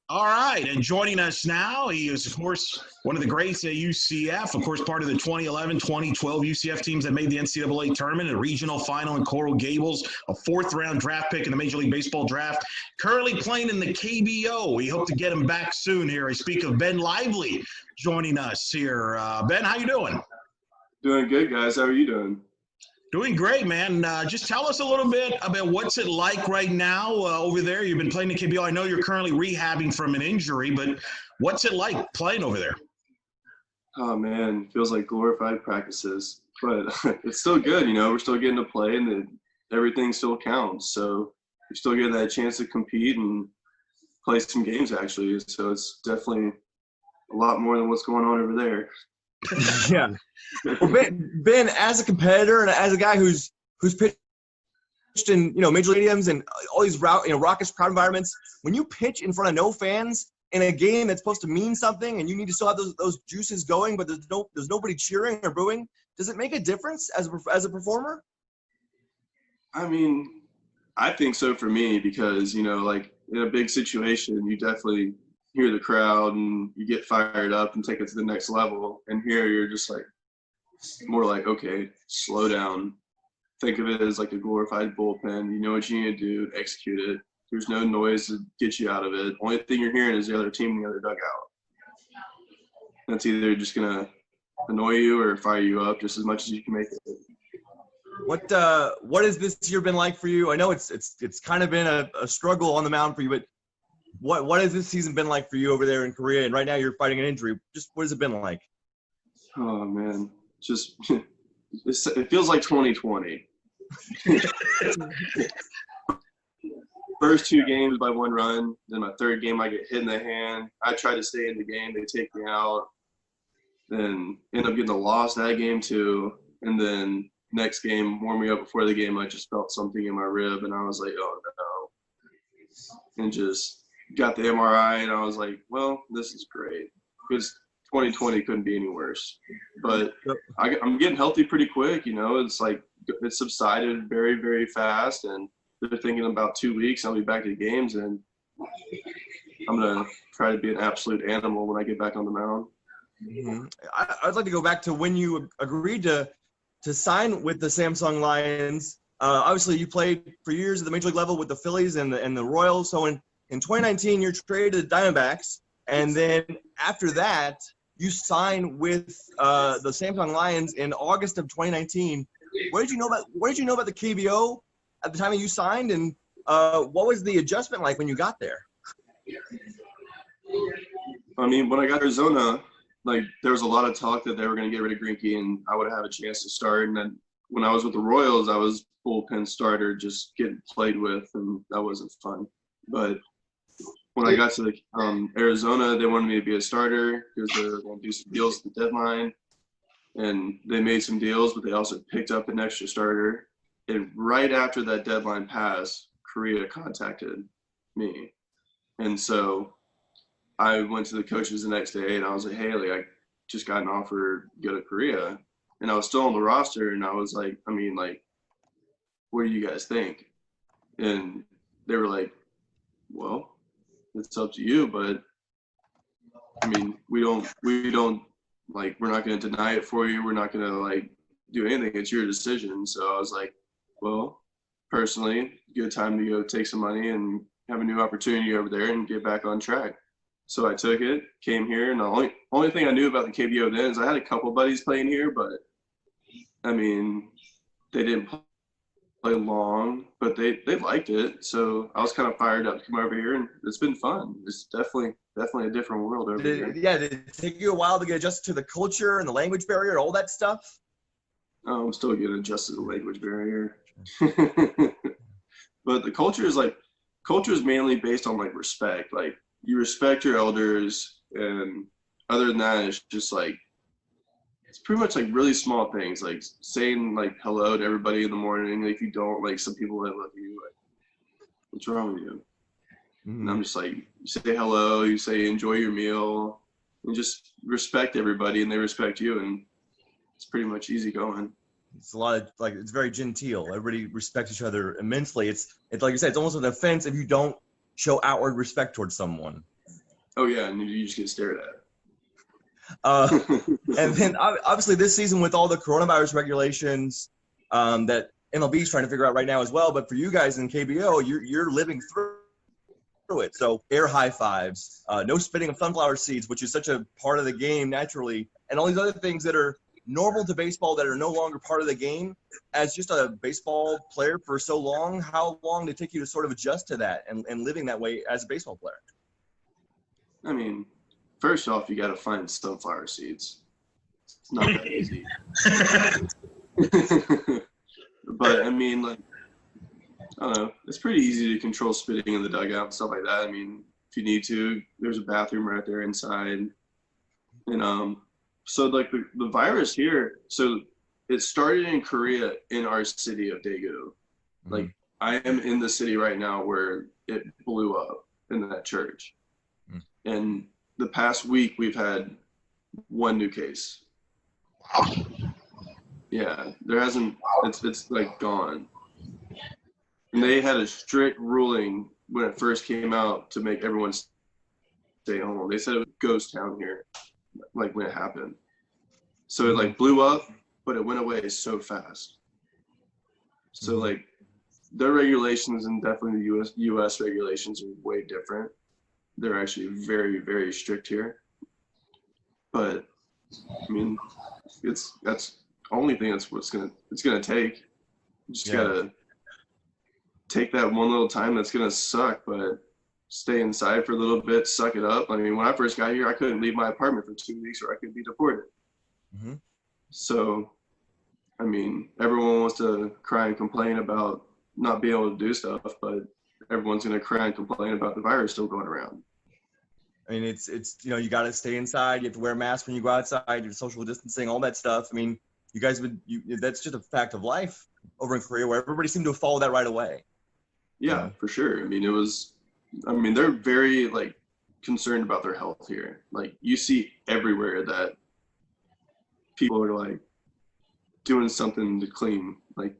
All right, and joining us now, he is, of course, one of the greats at UCF, of course, part of the 2011, 2012 UCF teams that made the NCAA tournament, a regional final in Coral Gables, a fourth-round draft pick in the Major League Baseball draft, currently playing in the KBO. We hope to get him back soon here. I speak of Ben Lively joining us here. Ben, how you doing? Doing good, guys. How are you doing? Doing great, man. Just tell us a little bit about what's it like right now over there. You've been playing the KBO. I know you're currently rehabbing from an injury, but what's it like playing over there? Oh, man. Feels like glorified practices. But it's still good, We're still getting to play, and everything still counts. So we're still getting that chance to compete and play some games, actually. So it's definitely a lot more than what's going on over there. Yeah. Well, Ben, as a competitor and as a guy who's pitched in major league stadiums and all these raucous crowd environments, when you pitch in front of no fans in a game that's supposed to mean something and you need to still have those juices going, but there's nobody cheering or booing, does it make a difference as a performer? I mean, I think so for me because like in a big situation, you definitely hear the crowd and you get fired up and take it to the next level. And here you're just like more like, okay, slow down. Think of it as like a glorified bullpen. You know what you need to do, execute it. There's no noise to get you out of it. Only thing you're hearing is the other team in the other dugout. That's either just gonna annoy you or fire you up just as much as you can make it. What has this year been like for you? I know it's kind of been a struggle on the mound for you, but what has this season been like for you over there in Korea? And right now you're fighting an injury. Just what has it been like? Oh man, just it feels like 2020. First two games by one run, then my third game I get hit in the hand. I try to stay in the game, they take me out. Then end up getting a loss that game too. And then next game, warm me up before the game, I just felt something in my rib and I was like, oh no. And just got the MRI and I was like, well, this is great. Because 2020 couldn't be any worse. But I'm getting healthy pretty quick, It's like it subsided very, very fast. And they're thinking about 2 weeks, I'll be back to the games. And I'm going to try to be an absolute animal when I get back on the mound. Mm-hmm. I'd like to go back to when you agreed to sign with the Samsung Lions. Obviously, you played for years at the major league level with the Phillies and the Royals. So in 2019, you're traded to the Diamondbacks, and then after that, you sign with the Samsung Lions in August of 2019. What did you know about the KBO at the time that you signed, and what was the adjustment like when you got there? I mean, when I got Arizona, like there was a lot of talk that they were going to get rid of Greinke and I would have a chance to start. And then when I was with the Royals, I was bullpen starter, just getting played with, and that wasn't fun. But when I got to Arizona, they wanted me to be a starter because they were going to do some deals at the deadline. And they made some deals, but they also picked up an extra starter. And right after that deadline passed, Korea contacted me. And so I went to the coaches the next day and I was like, hey, I just got an offer to go to Korea. And I was still on the roster and I was like, what do you guys think? And they were like, well, it's up to you, but we don't we're not going to deny it for you. We're not going to do anything. It's your decision. So I was like, well, personally, good time to go take some money and have a new opportunity over there and get back on track. So I took it, came here, and the only thing I knew about the KBO then is I had a couple buddies playing here, but they didn't play long, but they liked it. So I was kind of fired up to come over here, and it's been fun. It's definitely a different world over here. Yeah, did it take you a while to get adjusted to the culture and the language barrier, all that stuff? Oh, I'm still getting adjusted to the language barrier. But the culture is mainly based on respect. You respect your elders, and other than that, it's just it's pretty much really small things, saying hello to everybody in the morning. If you don't, some people that love you, what's wrong with you? Mm-hmm. And I'm just you say hello, you say enjoy your meal, and just respect everybody, and they respect you, and it's pretty much easy going. It's a lot of it's very genteel. Everybody respects each other immensely. It's like you said, it's almost an offense if you don't show outward respect towards someone. Oh yeah, and you just get stared Uh, at. and then obviously this season with all the coronavirus regulations that MLB is trying to figure out right now as well. But for you guys in KBO, you're living through it. So air high fives, no spitting of sunflower seeds, which is such a part of the game naturally, and all these other things that are normal to baseball that are no longer part of the game. As just a baseball player for so long, how long did it take you to sort of adjust to that and living that way as a baseball player? I mean, first off, you got to find sunflower seeds. It's not that easy. But I mean, like, I don't know. It's pretty easy to control spitting in the dugout and stuff like that. I mean, if you need to, there's a bathroom right there inside. And so like the virus here, so it started in Korea in our city of Daegu. Like I am in the city right now where it blew up in that church. And the past week we've had one new case. Yeah, there hasn't. It's like gone. And they had a strict ruling when it first came out to make everyone stay home. They said it was a ghost town here, like when it happened. So it like blew up, but it went away so fast. So like their regulations and definitely the US regulations are way different. They're actually very, very strict here. But I mean, that's the only thing it's gonna take. You just gotta take that one little time that's gonna suck, but stay inside for a little bit, suck it up. I mean, when I first got here, I couldn't leave my apartment for 2 weeks or I could be deported. So, I mean, everyone wants to cry and complain about not being able to do stuff, but everyone's gonna cry and complain about the virus still going around. I mean, it's you got to stay inside. You have to wear a mask when you go outside. You're social distancing, all that stuff. I mean, you guys that's just a fact of life over in Korea, where everybody seemed to follow that right away. Yeah, for sure. I mean, they're very like concerned about their health here. Like you see everywhere that people are like doing something to clean. Like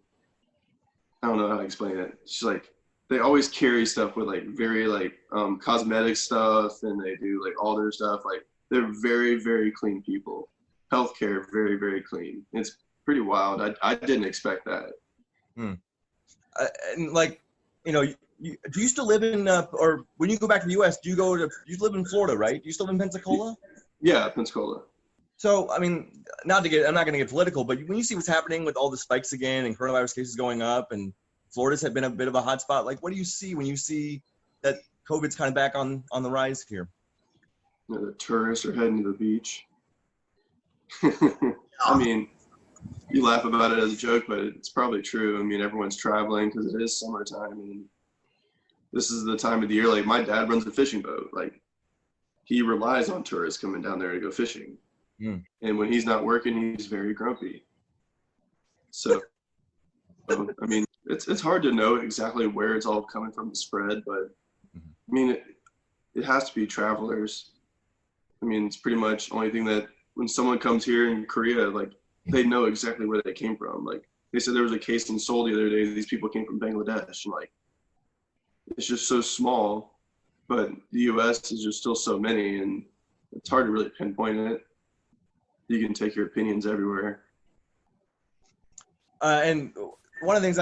I don't know how to explain it. It's just like they always carry stuff with like very like cosmetic stuff, and they do like all their stuff. Like they're very, very clean people. Healthcare, very, very clean. It's pretty wild. I didn't expect that. And like, do you still live in or when you go back to the U.S., you live in Florida, right? Do you still live in Pensacola? Yeah, Pensacola. So, I mean, I'm not going to get political, but when you see what's happening with all the spikes again and coronavirus cases going up, and Florida's had been a bit of a hot spot, like what do you see when you see that COVID's kind of back on the rise here? The tourists are heading to the beach. I mean, you laugh about it as a joke, but it's probably true. I mean, everyone's traveling because it is summertime. I mean, this is the time of the year. Like my dad runs a fishing boat. Like he relies on tourists coming down there to go fishing. And when he's not working, he's very grumpy. So, I mean, it's hard to know exactly where it's all coming from, the spread, but I mean, it has to be travelers. I mean, it's pretty much the only thing that when someone comes here in Korea, like they know exactly where they came from. Like they said there was a case in Seoul the other day. These people came from Bangladesh, and like it's just so small. But the U.S. is just still so many, and it's hard to really pinpoint it. You can take your opinions everywhere. And one of the things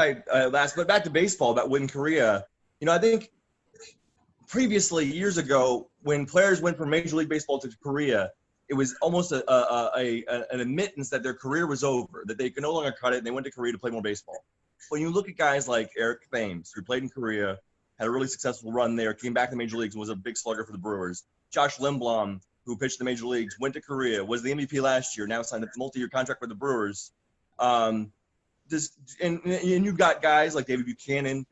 but back to baseball about in Korea, I think previously years ago when players went from Major League Baseball to Korea, it was almost an admittance that their career was over, that they could no longer cut it, and they went to Korea to play more baseball. When you look at guys like Eric Thames, who played in Korea, had a really successful run there, came back to the Major Leagues, and was a big slugger for the Brewers. Josh Lindblom, who pitched the Major Leagues, went to Korea, was the MVP last year, now signed a multi-year contract with the Brewers. And you've got guys like David Buchanan,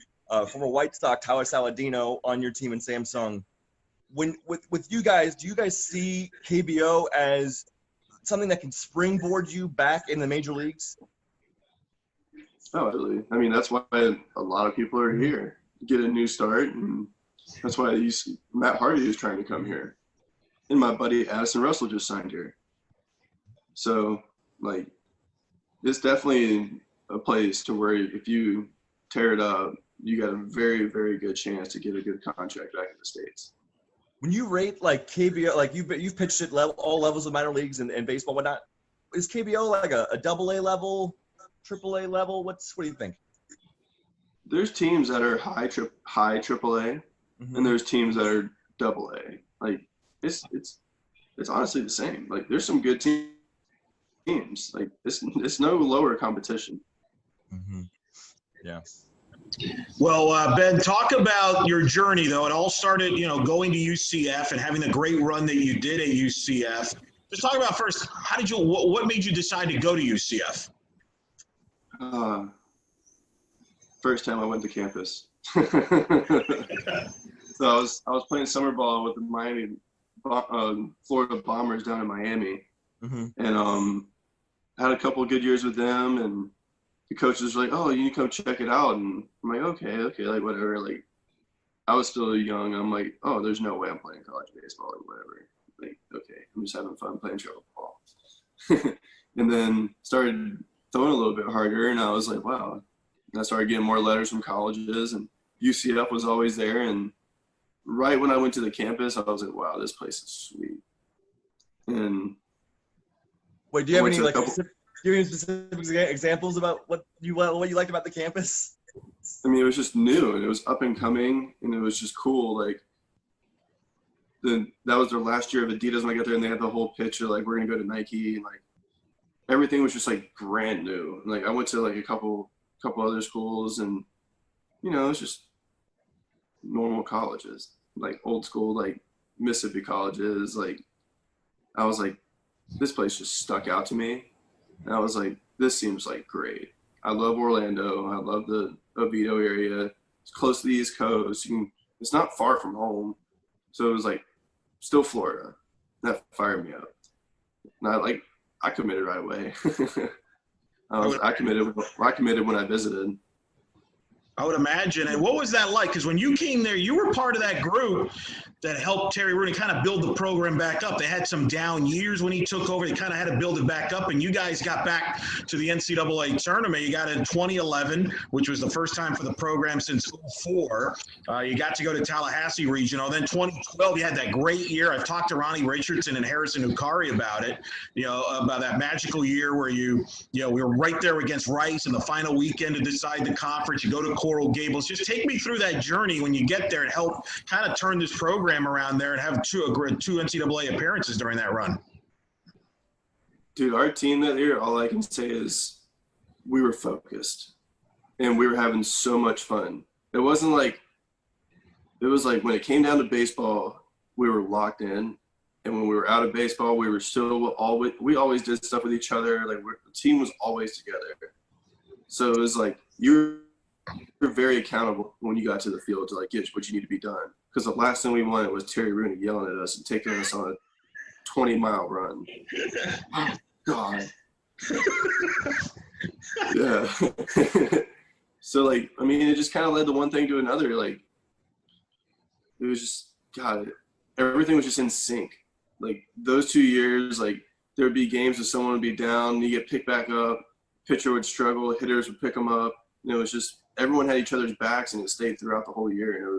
former White Sox, Tyler Saladino on your team in Samsung. With you guys, do you guys see KBO as something that can springboard you back in the major leagues? Oh, absolutely. I mean, that's why a lot of people are here, get a new start, and that's why Matt Harvey is trying to come here. And my buddy Addison Russell just signed here. So, like, it's definitely a place to where if you tear it up, you got a very, very good chance to get a good contract back in the States. when you rate like KBO, like you've pitched at all levels of minor leagues and baseball, whatnot. Is KBO like a double A level, triple A level? What do you think? There's teams that are high triple A, and there's teams that are double A. Like it's honestly the same. Like there's some good teams. Like it's no lower competition. Yeah. Well, Ben, talk about your journey, though. It all started, going to UCF and having the great run that you did at UCF. Just talk about first, what made you decide to go to UCF? First time I went to campus. So I was playing summer ball with the Miami, Florida Bombers down in Miami, and had a couple of good years with them, and the coaches were like, "Oh, you need to come check it out," and I'm like, "Okay, like whatever." Like I was still young. I'm like, "Oh, there's no way I'm playing college baseball or whatever." Like, okay, I'm just having fun playing travel ball. And then started throwing a little bit harder, and I was like, "Wow." And I started getting more letters from colleges, and UCF was always there. And right when I went to the campus, I was like, "Wow, this place is sweet." And wait, do you have any specific examples about what you liked about the campus? I mean, it was just new, and it was up and coming, and it was just cool. Like, that was their last year of Adidas when I got there, and they had the whole picture, like, we're gonna go to Nike, and like everything was just like brand new. And, like I went to like a couple other schools, and it was just normal colleges, like old school, like Mississippi colleges. Like I was like, this place just stuck out to me. And I was like, this seems like great. I love Orlando. I love the Oviedo area. It's close to the East Coast. It's not far from home. So it was like still Florida. That fired me up. And I committed right away. I committed when I visited. I would imagine. And what was that like? Because when you came there, you were part of that group that helped Terry Rooney kind of build the program back up. They had some down years when he took over. They kind of had to build it back up. And you guys got back to the NCAA tournament. You got in 2011, which was the first time for the program since 2004. You got to go to Tallahassee Regional. Then 2012, you had that great year. I've talked to Ronnie Richardson and Harrison Ukari about it, about that magical year where we were right there against Rice in the final weekend to decide the conference. You go to Coral Gables. Just take me through that journey when you get there and help kind of turn this program around there and have two NCAA appearances during that run. Dude, our team that year, all I can say is we were focused and we were having so much fun. It was like when it came down to baseball, we were locked in. And when we were out of baseball, we always did stuff with each other. Like the team was always together. So it was like you're very accountable when you got to the field to like get what you need to be done. Because the last thing we wanted was Terry Rooney yelling at us and taking us on a 20-mile run. Oh, God. Yeah. So, like, I mean, it just kind of led to one thing to another. Like, it was just, God, everything was just in sync. Like, those 2 years, like, there would be games where someone would be down, you get picked back up, pitcher would struggle, hitters would pick them up. It was just everyone had each other's backs, and it stayed throughout the whole year, and it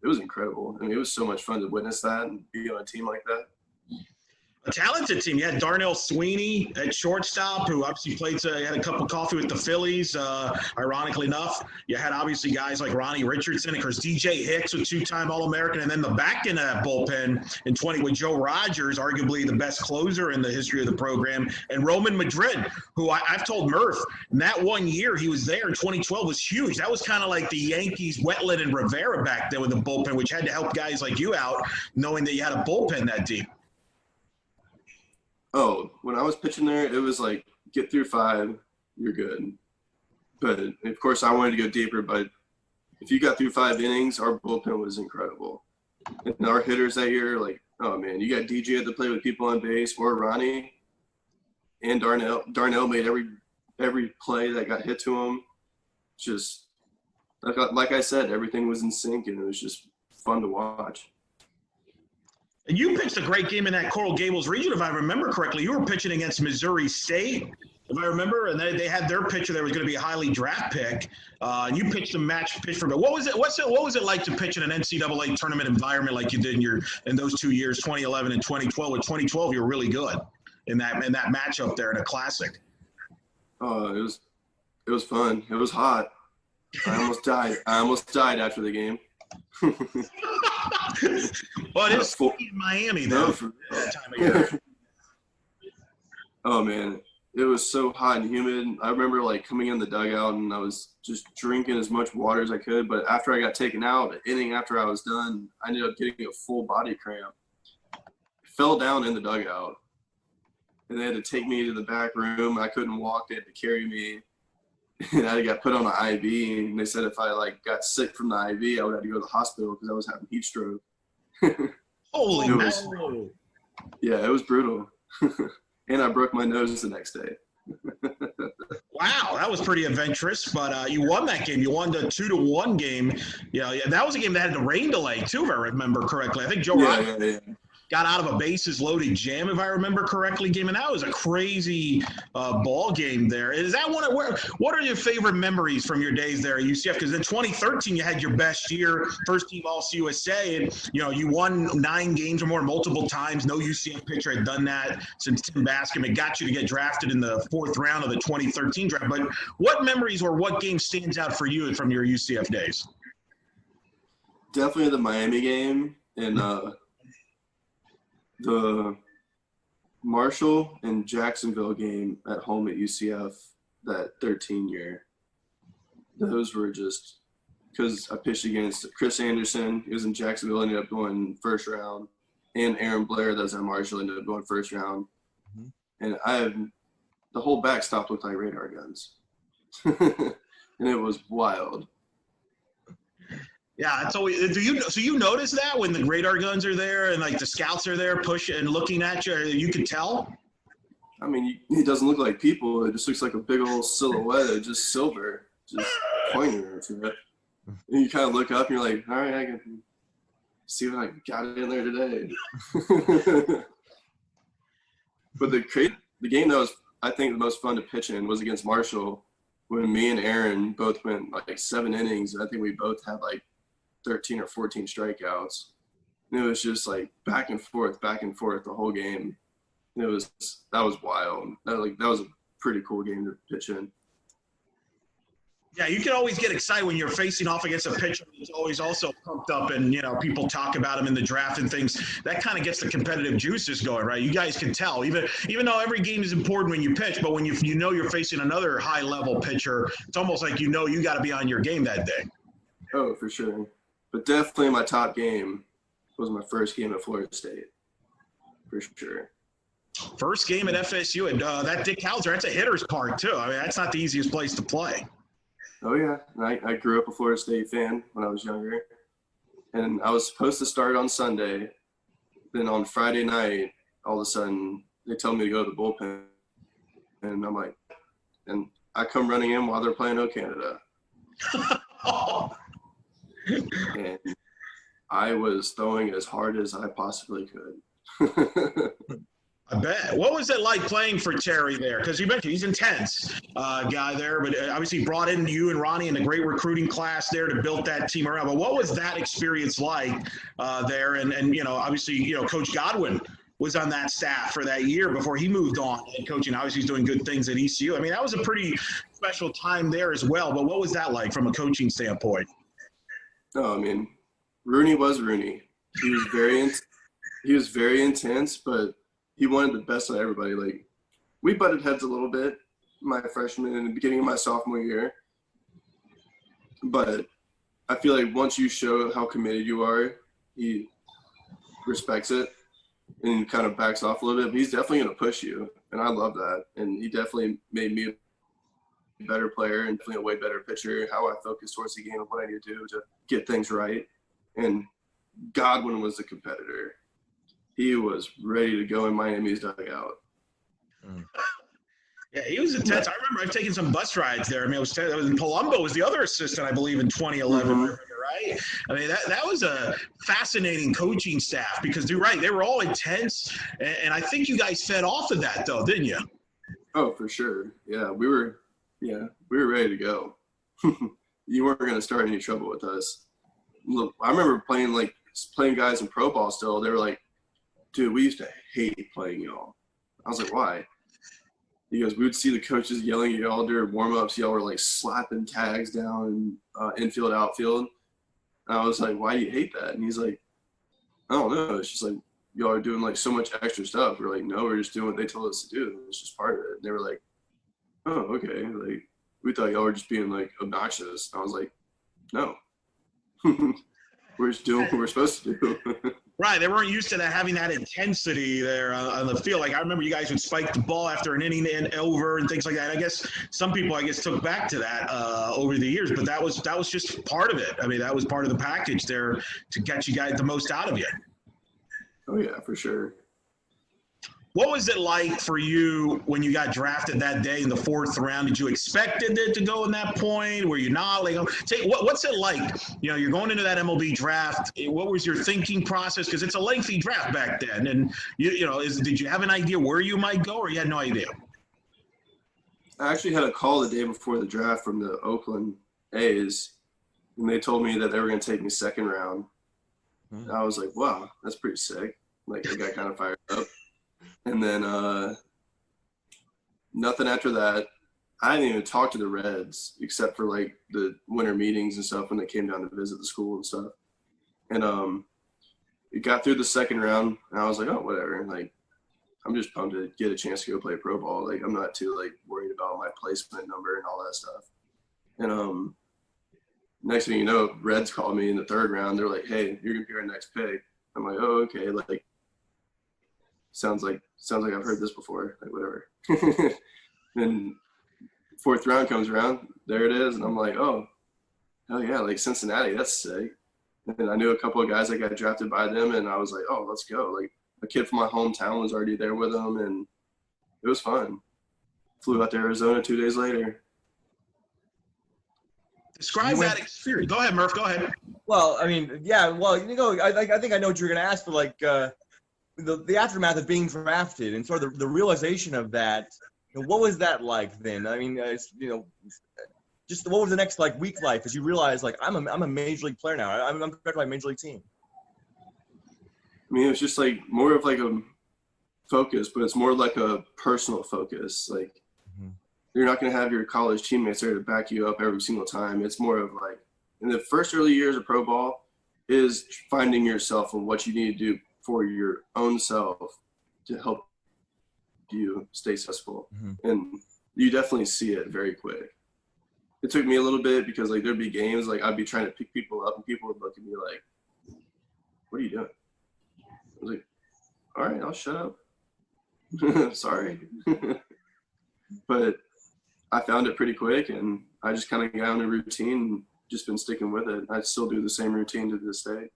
was incredible. I mean, it was so much fun to witness that and be on a team like that. A talented team. You had Darnell Sweeney at shortstop, who obviously had a cup of coffee with the Phillies, ironically enough. You had obviously guys like Ronnie Richardson, of course, DJ Hicks, a two-time All-American, and then the back end of that bullpen in 20 with Joe Rogers, arguably the best closer in the history of the program, and Roman Madrid, who I've told Murph, in that 1 year he was there in 2012 was huge. That was kind of like the Yankees, Wetland, and Rivera back there with the bullpen, which had to help guys like you out, knowing that you had a bullpen that deep. Oh, when I was pitching there, it was like, get through 5, you're good. But, of course, I wanted to go deeper. But if you got through 5 innings, our bullpen was incredible. And our hitters that year, like, oh, man, you got DJ at the plate with people on base, or Ronnie and Darnell. Darnell made every play that got hit to him. Just, like I said, everything was in sync, and it was just fun to watch. And you pitched a great game in that Coral Gables region, if I remember correctly. You were pitching against Missouri State. if I remember, and they had their pitcher that was going to be a highly draft pick, and you pitched a match pitch for. But what was it like to pitch in an NCAA tournament environment like you did in those 2 years, 2011 and 2012? With 2012, you were really good in that matchup there in a classic. Oh, it was fun. It was hot. I almost died after the game. Well, it is in Miami though. That time of year. Oh man, it was so hot and humid. I remember like coming in the dugout and I was just drinking as much water as I could. But after I got taken out, the inning after I was done, I ended up getting a full body cramp. Fell down in the dugout, and they had to take me to the back room. I couldn't walk; they had to carry me. And I got put on an IV, and they said if I like got sick from the IV, I would have to go to the hospital because I was having heat stroke. Holy no! Yeah, it was brutal. And I broke my nose the next day. Wow, that was pretty adventurous. But you won that game. You won the 2-1 game. Yeah, that was a game that had the rain delay too, if I remember correctly. I think Joe Ryan got out of a bases loaded jam, if I remember correctly, game, and that was a crazy ball game there. Is that what are your favorite memories from your days there at UCF? Because in 2013 you had your best year, first team All-USA, and you won 9 games or more multiple times. No UCF pitcher had done that since Tim Bascom. It got you to get drafted in the 4th round of the 2013 draft. But what memories or what game stands out for you from your UCF days? Definitely the Miami game and the Marshall and Jacksonville game at home at UCF that 13 year. Those were just because I pitched against Chris Anderson. He was in Jacksonville, ended up going first round, and Aaron Blair that was at Marshall ended up going first round. Mm-hmm. And the whole backstop looked like radar guns, and it was wild. Yeah, it's always. So you notice that when the radar guns are there and like the scouts are there pushing and looking at you, you can tell? I mean, it doesn't look like people. It just looks like a big old silhouette of just silver, just pointing at it. And you kind of look up and you're like, all right, I can see what I got in there today. But the game that was, I think, the most fun to pitch in was against Marshall when me and Aaron both went like 7 innings. I think we both had like 13 or 14 strikeouts. And it was just like back and forth the whole game. And that was wild. That was a pretty cool game to pitch in. Yeah, you can always get excited when you're facing off against a pitcher who's always also pumped up and, people talk about him in the draft and things. That kind of gets the competitive juices going, right? You guys can tell, even though every game is important when you pitch, but when you know you're facing another high-level pitcher, it's almost like you got to be on your game that day. Oh, for sure. But definitely my top game was my first game at Florida State, for sure. First game at FSU, and that Dick Hauser, that's a hitter's park, too. I mean, that's not the easiest place to play. Oh, yeah. I grew up a Florida State fan when I was younger. And I was supposed to start on Sunday. Then on Friday night, all of a sudden, they tell me to go to the bullpen. And I'm like, and I come running in while they're playing O Canada. And I was throwing as hard as I possibly could. I bet. What was it like playing for Terry there? Because you mentioned he's intense guy there, but obviously brought in you and Ronnie in a great recruiting class there to build that team around. But what was that experience like there? And obviously, Coach Godwin was on that staff for that year before he moved on and coaching. Obviously, he's doing good things at ECU. I mean, that was a pretty special time there as well. But what was that like from a coaching standpoint? No, I mean, Rooney was Rooney. He was very intense, but he wanted the best of everybody. Like, we butted heads a little bit my freshman and the beginning of my sophomore year. But I feel like once you show how committed you are, he respects it and kind of backs off a little bit. But he's definitely going to push you, and I love that. And he definitely made me a better player and definitely a way better pitcher, how I focus towards the game and what I need to do to get things right. And Godwin was the competitor. He was ready to go in Miami's dugout. Yeah, he was intense. I remember I've taken some bus rides there. I mean, it was Palumbo was the other assistant, I believe, in 2011, right? I mean, that was a fascinating coaching staff because you're right. They were all intense, and I think you guys fed off of that, though, didn't you? Oh, for sure. Yeah, we were ready to go. You weren't going to start any trouble with us. Look, I remember playing guys in pro ball still. They were like, dude, we used to hate playing y'all. I was like, why? He goes, we would see the coaches yelling at y'all during warm-ups. Y'all were like slapping tags down infield, outfield. And I was like, why do you hate that? And he's like, I don't know. It's just like, y'all are doing like so much extra stuff. We're like, no, we're just doing what they told us to do. It's just part of it. And they were like, oh, okay. Like, we thought y'all were just being like obnoxious. I was like, no. We're just doing what we're supposed to do. Right, they weren't used to that, having that intensity there on the field. Like I remember you guys would spike the ball after an inning and over and things like that. I guess some people took back to that over the years, but that was just part of it. I mean, that was part of the package there to get you guys the most out of you. Oh yeah, for sure. What was it like for you when you got drafted that day in the 4th round? Did you expect it to go in that point? Were you not? Like, what's it like? You know, you're going into that MLB draft. What was your thinking process? Because it's a lengthy draft back then. And, did you have an idea where you might go, or you had no idea? I actually had a call the day before the draft from the Oakland A's, and they told me that they were going to take me 2nd round. And I was like, wow, that's pretty sick. Like, I got kind of fired up. And then nothing after that. I didn't even talk to the Reds except for like the winter meetings and stuff when they came down to visit the school and stuff. And it got through the 2nd round, and I was like, oh, whatever. Like, I'm just pumped to get a chance to go play pro ball. Like, I'm not too like worried about my placement number and all that stuff. And next thing you know, Reds called me in the 3rd round. They're like, hey, you're gonna be our next pick. I'm like, oh, okay. Like, sounds like I've heard this before. Like, whatever. Then 4th round comes around. There it is, and I'm like, oh, hell yeah! Like Cincinnati, that's sick. And I knew a couple of guys that got drafted by them, and I was like, oh, let's go. Like, a kid from my hometown was already there with them, and it was fun. Flew out to Arizona 2 days later. Describe that experience. Go ahead, Murph. Go ahead. Well, I mean, yeah. Well, I think I know what you're going to ask, but like the aftermath of being drafted and sort of the realization of that. What was that like then? I mean, just what was the next like week like as you realize like I'm a major league player now. I'm drafted by a major league team. I mean, it was just like more of like a focus, but it's more like a personal focus. Like, you're not going to have your college teammates there to back you up every single time. It's more of like, in the first early years of pro ball is finding yourself and what you need to do for your own self to help you stay successful. And you definitely see it very quick. It took me a little bit because like there'd be games like I'd be trying to pick people up and people would look at me like, what are you doing? I was like, all right, I'll shut up. Sorry. But I found it pretty quick, and I just kind of got on a routine and just been sticking with it. I still do the same routine to this day.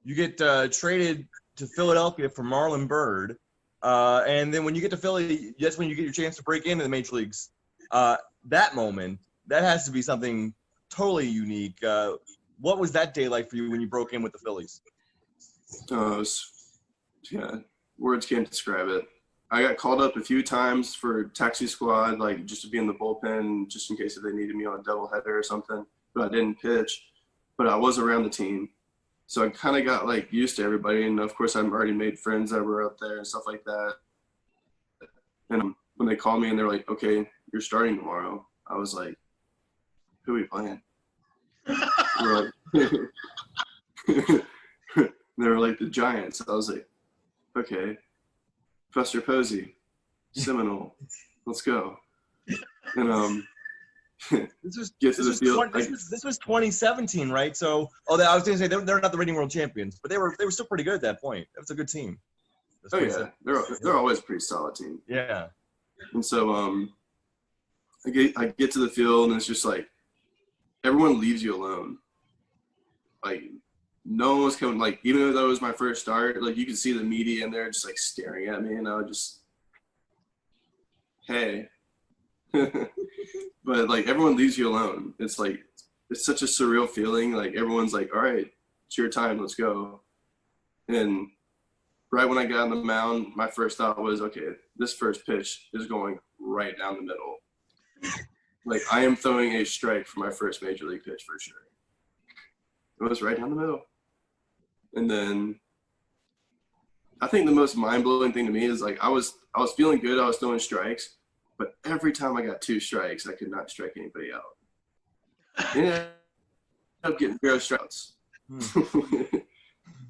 You get traded to Philadelphia for Marlon Byrd, and then when you get to Philly, that's when you get your chance to break into the major leagues. That moment, that has to be something totally unique. What was that day like for you when you broke in with the Phillies? Words can't describe it. I got called up a few times for taxi squad, like just to be in the bullpen, just in case if they needed me on a doubleheader or something. But I didn't pitch. But I was around the team, so I kind of got like used to everybody. And of course, I've already made friends that were up there and stuff like that. And when they called me and they're like, "Okay, you're starting tomorrow," I was like, "Who are we playing?" They were like the Giants. I was like, "Okay." Professor Posey, Seminole, let's go. And this was 2017, right? So, I was going to say they're not the reigning world champions, but they were still pretty good at that point. That was a good team. Oh yeah, they're always a pretty solid team. Yeah. And so I get to the field and it's just like everyone leaves you alone. Like, no one was coming, like, even though that was my first start, like, you could see the media in there just, like, staring at me, and I would just, hey. But, like, everyone leaves you alone. It's, like, it's such a surreal feeling. Like, everyone's like, all right, it's your time, let's go. And right when I got on the mound, my first thought was, okay, this first pitch is going right down the middle. Like, I am throwing a strike for my first major league pitch for sure. It was right down the middle. And then I think the most mind-blowing thing to me is, like, I was feeling good. I was throwing strikes. But every time I got 2 strikes, I could not strike anybody out. And I ended up getting 0 strikeouts.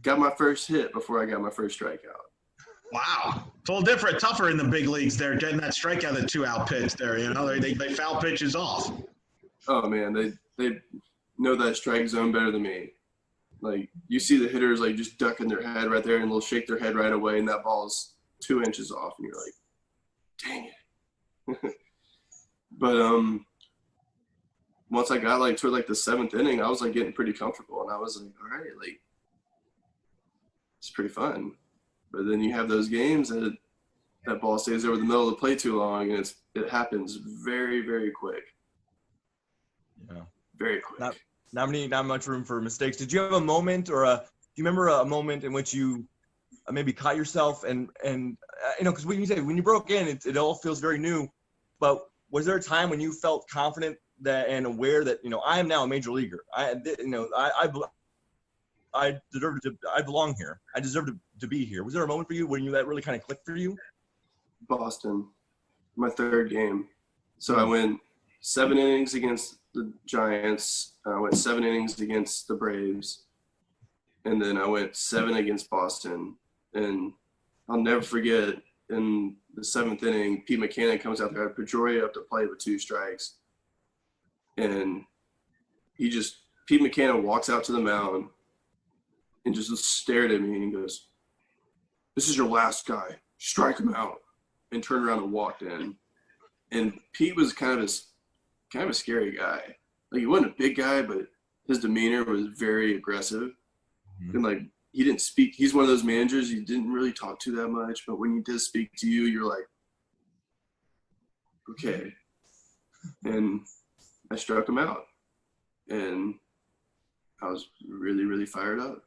Got my first hit before I got my first strikeout. Wow. It's a little different, tougher in the big leagues there, getting that strikeout, the 2-out pitch there. You know, they foul pitches off. Oh, man, they know that strike zone better than me. Like, you see the hitters, like, just ducking their head right there, and they'll shake their head right away, and that ball's 2 inches off, and you're like, dang it. But once I got, like, toward, like, the 7th inning, I was, like, getting pretty comfortable, and I was like, all right, like, it's pretty fun. But then you have those games that that ball stays over the middle of the plate too long, and it happens very, very quick. Yeah. Very quick. Not much room for mistakes. Did you have a moment, or do you remember a moment in which you maybe caught yourself and you know, because when you broke in, it all feels very new. But was there a time when you felt confident that and aware that, you know, I am now a major leaguer? I deserve to. I belong here. I deserve to be here. Was there a moment for you when that really kind of clicked for you? Boston, my 3rd game. So I went 7 innings against the Giants. I went 7 innings against the Braves. And then I went 7 against Boston. And I'll never forget, in the 7th inning, Pete McCann comes out there. I had Pedroia up to play with 2 strikes. And Pete McCann walks out to the mound and just stared at me and he goes, "This is your last guy. Strike him out." And turned around and walked in. And Pete was kind of a scary guy. Like, he wasn't a big guy, but his demeanor was very aggressive. Mm-hmm. And, like, he didn't speak. He's one of those managers you didn't really talk to that much, but when he does speak to you, you're like, okay. And I struck him out. And I was really, really fired up.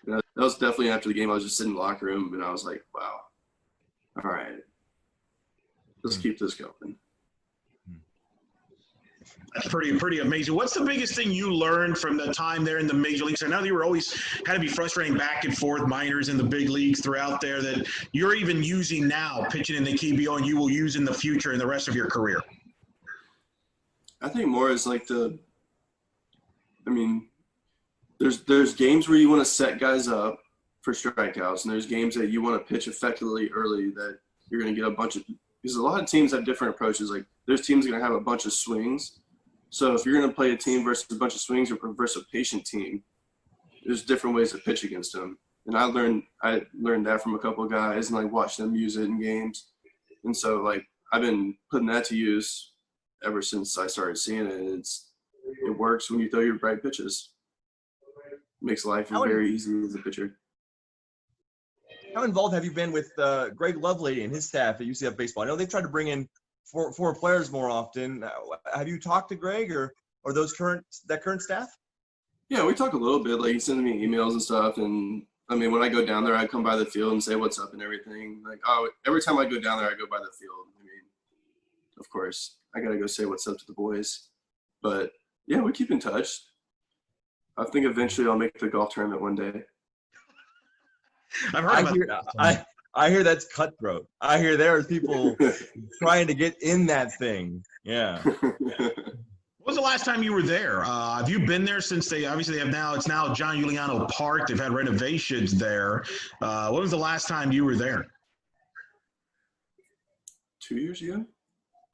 That was definitely after the game. I was just sitting in the locker room, and I was like, wow. All right, let's keep this going. That's pretty amazing. What's the biggest thing you learned from the time there in the major leagues? I know you were always had to be frustrating back and forth, minors in the big leagues throughout there, that you're even using now, pitching in the KBO, and you will use in the future in the rest of your career. I think more is like there's games where you want to set guys up for strikeouts, and there's games that you want to pitch effectively early that you're going to get a bunch of – because a lot of teams have different approaches. Like, there's teams going to have a bunch of swings. So if you're going to play a team versus a bunch of swings or versus a patient team, there's different ways to pitch against them. And I learned that from a couple of guys and, like, watched them use it in games. And so, like, I've been putting that to use ever since I started seeing it. It works when you throw your right pitches. It makes life very easy as a pitcher. How involved have you been with Greg Lovelady and his staff at UCF Baseball? I know they've tried to bring in four players more often. Have you talked to Greg or that current staff? Yeah, we talk a little bit. Like, he sends me emails and stuff. And, I mean, when I go down there, I come by the field and say what's up and everything. Like, every time I go down there, I go by the field. I mean, of course, I got to go say what's up to the boys. But, yeah, we keep in touch. I think eventually I'll make the golf tournament one day. I hear that's cutthroat. I hear there's people trying to get in that thing. Yeah. When was the last time you were there? Have you been there since they have now? It's now John Giuliano Park. They've had renovations there. When was the last time you were there? 2 years ago.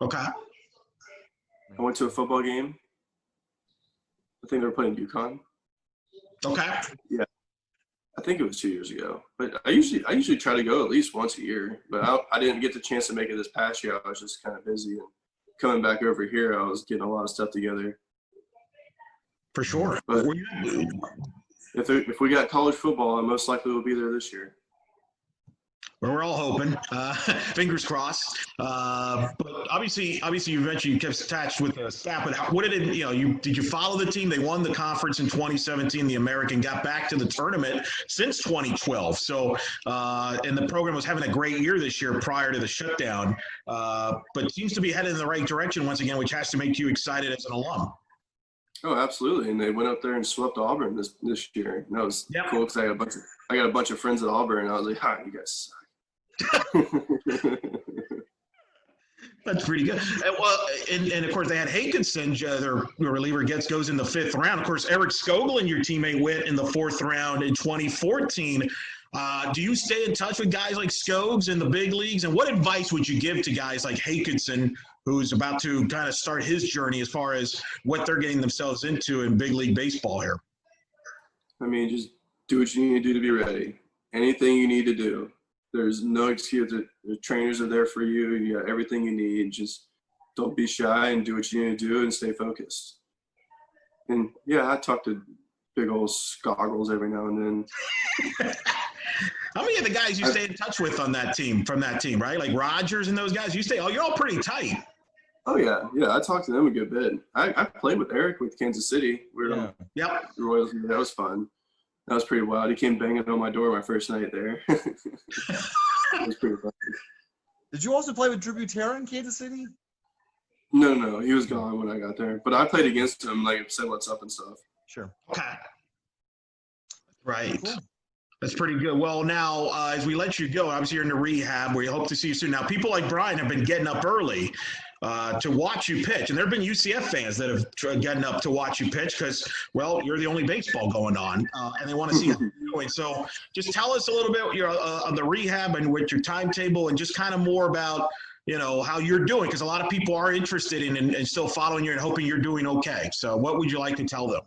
Okay. I went to a football game. I think they were playing UConn. Okay. Yeah. I think it was 2 years ago, but I usually try to go at least once a year, but I didn't get the chance to make it this past year. I was just kind of busy, and coming back over here, I was getting a lot of stuff together. For sure. But if we got college football, I most likely will be there this year. Well, we're all hoping. Fingers crossed. But obviously, you mentioned you kept attached with the staff. But what did it? Did you follow the team? They won the conference in 2017, the American. Got back to the tournament since 2012. So, and the program was having a great year this year prior to the shutdown. But seems to be headed in the right direction once again, which has to make you excited as an alum. Oh, absolutely. And they went up there and swept Auburn this year. And that was cool because I got a bunch of friends at Auburn, and I was like, "Hi, you guys suck." That's pretty good. And of course, they had Hankinson, their reliever, goes in the 5th round. Of course, Eric Skoglund, your teammate, went in the 4th round in 2014. Do you stay in touch with guys like Skogs in the big leagues? And what advice would you give to guys like Hankinson, who's about to kind of start his journey as far as what they're getting themselves into in big league baseball here? I mean, just do what you need to do to be ready. Anything you need to do. There's no excuse. The trainers are there for you. You got everything you need. Just don't be shy and do what you need to do and stay focused. And, yeah, I talk to big old Skoggles every now and then. How many of the guys you stay in touch with on that team, from that team, right? Like Rogers and those guys, you're all pretty tight. Oh, yeah. Yeah, I talked to them a good bit. I played with Eric with Kansas City. We were on the Royals. That was fun. That was pretty wild. He came banging on my door my first night there. It was pretty fun. Did you also play with Drew Butera in Kansas City? No. He was gone when I got there. But I played against him, like, said what's up and stuff. Sure. Okay. Right. Cool. That's pretty good. Well, now, as we let you go, obviously you're in the rehab. We hope to see you soon. Now, people like Brian have been getting up early to watch you pitch. And there have been UCF fans that have gotten up to watch you pitch because, well, you're the only baseball going on, and they want to see how you're doing. So just tell us a little bit on the rehab and with your timetable and just kind of more about, how you're doing, because a lot of people are interested in and still following you and hoping you're doing okay. So what would you like to tell them?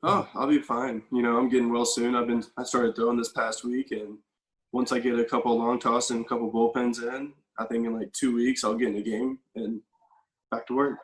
Oh, I'll be fine. I'm getting well soon. I started throwing this past week, and once I get a couple long tosses and a couple bullpens in, I think in like 2 weeks I'll get in a game and back to work.